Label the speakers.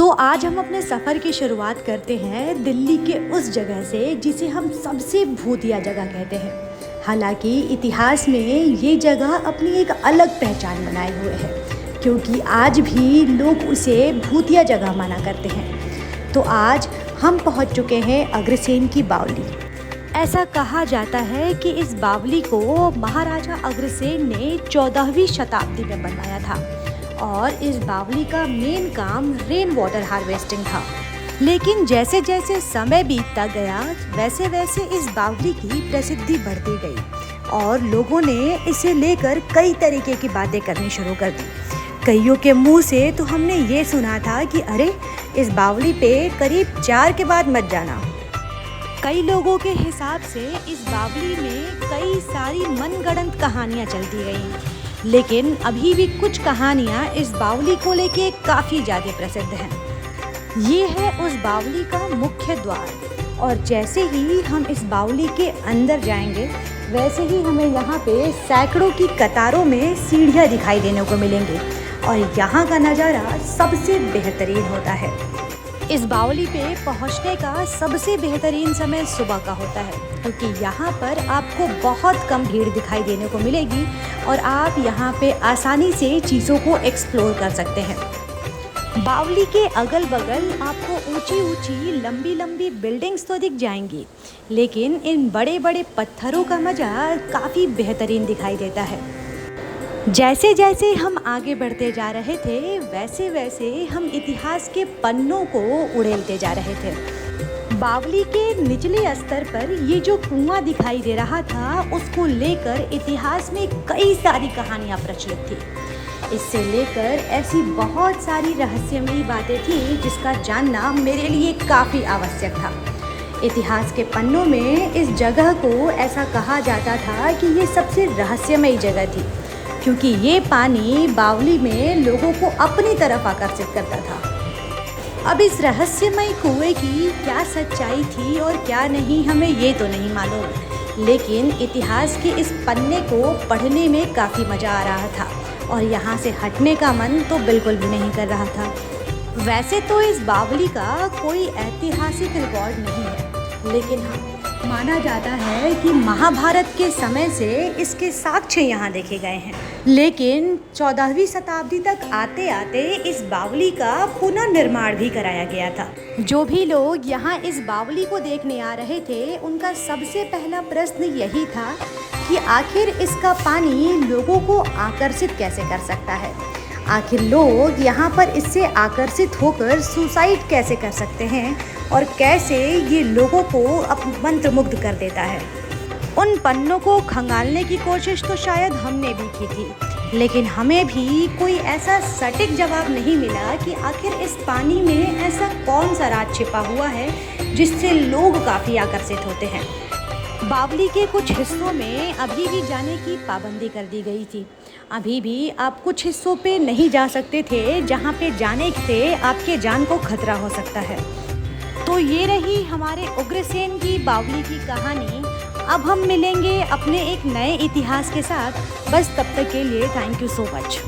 Speaker 1: तो आज हम अपने सफ़र की शुरुआत करते हैं दिल्ली के उस जगह से जिसे हम सबसे भूतिया जगह कहते हैं। हालांकि इतिहास में ये जगह अपनी एक अलग पहचान बनाए हुए है, क्योंकि आज भी लोग उसे भूतिया जगह माना करते हैं। तो आज हम पहुंच चुके हैं अग्रसेन की बावली। ऐसा कहा जाता है कि इस बावली को महाराजा अग्रसेन ने 14वीं शताब्दी में बनवाया था और इस बावली का मेन काम रेन वाटर हार्वेस्टिंग था। लेकिन जैसे जैसे समय बीतता गया वैसे वैसे इस बावली की प्रसिद्धि बढ़ती गई और लोगों ने इसे लेकर कई तरीके की बातें करनी शुरू कर दी। कईयों के मुंह से तो हमने ये सुना था कि अरे इस बावली पे करीब 4 के बाद मत जाना। कई लोगों के हिसाब से इस बावली में कई सारी मनगढ़ंत कहानियाँ चलती गईं, लेकिन अभी भी कुछ कहानियाँ इस बावली को लेके काफ़ी ज़्यादा प्रसिद्ध हैं। ये है उस बावली का मुख्य द्वार और जैसे ही हम इस बावली के अंदर जाएंगे वैसे ही हमें यहाँ पे सैकड़ों की कतारों में सीढ़ियाँ दिखाई देने को मिलेंगी और यहाँ का नज़ारा सबसे बेहतरीन होता है। इस बावली पे पहुँचने का सबसे बेहतरीन समय सुबह का होता है, क्योंकि यहाँ पर आपको बहुत कम भीड़ दिखाई देने को मिलेगी और आप यहाँ पे आसानी से चीज़ों को एक्सप्लोर कर सकते हैं। बावली के अगल बगल आपको ऊंची ऊंची लंबी लंबी बिल्डिंग्स तो दिख जाएंगी, लेकिन इन बड़े बड़े पत्थरों का मज़ा काफ़ी बेहतरीन दिखाई देता है। जैसे जैसे हम आगे बढ़ते जा रहे थे वैसे वैसे हम इतिहास के पन्नों को उड़ेलते जा रहे थे। बावली के निचले स्तर पर ये जो कुआं दिखाई दे रहा था उसको लेकर इतिहास में कई सारी कहानियाँ प्रचलित थी। इससे लेकर ऐसी बहुत सारी रहस्यमयी बातें थी जिसका जानना मेरे लिए काफ़ी आवश्यक था। इतिहास के पन्नों में इस जगह को ऐसा कहा जाता था कि ये सबसे रहस्यमयी जगह थी, क्योंकि ये पानी बावली में लोगों को अपनी तरफ आकर्षित करता था। अब इस रहस्यमयी कुएं की क्या सच्चाई थी और क्या नहीं हमें ये तो नहीं मालूम, लेकिन इतिहास के इस पन्ने को पढ़ने में काफ़ी मज़ा आ रहा था और यहाँ से हटने का मन तो बिल्कुल भी नहीं कर रहा था। वैसे तो इस बावली का कोई ऐतिहासिक रिकॉर्ड नहीं है, लेकिन हाँ माना जाता है कि महाभारत के समय से इसके साक्ष्य यहाँ देखे गए हैं। लेकिन 14वीं शताब्दी तक आते आते इस बावली का पुनर्निर्माण भी कराया गया था। जो भी लोग यहाँ इस बावली को देखने आ रहे थे उनका सबसे पहला प्रश्न यही था कि आखिर इसका पानी लोगों को आकर्षित कैसे कर सकता है। आखिर लोग यहाँ पर इससे आकर्षित होकर सुसाइड कैसे कर सकते हैं और कैसे ये लोगों को मंत्रमुग्ध कर देता है। उन पन्नों को खंगालने की कोशिश तो शायद हमने भी की थी, लेकिन हमें भी कोई ऐसा सटीक जवाब नहीं मिला कि आखिर इस पानी में ऐसा कौन सा राज छिपा हुआ है जिससे लोग काफ़ी आकर्षित होते हैं। बावली के कुछ हिस्सों में अभी भी जाने की पाबंदी कर दी गई थी। अभी भी आप कुछ हिस्सों पे नहीं जा सकते थे जहाँ पे जाने से आपके जान को खतरा हो सकता है। तो ये रही हमारे उग्रसेन की बावली की कहानी। अब हम मिलेंगे अपने एक नए इतिहास के साथ। बस तब तक के लिए थैंक यू सो मच।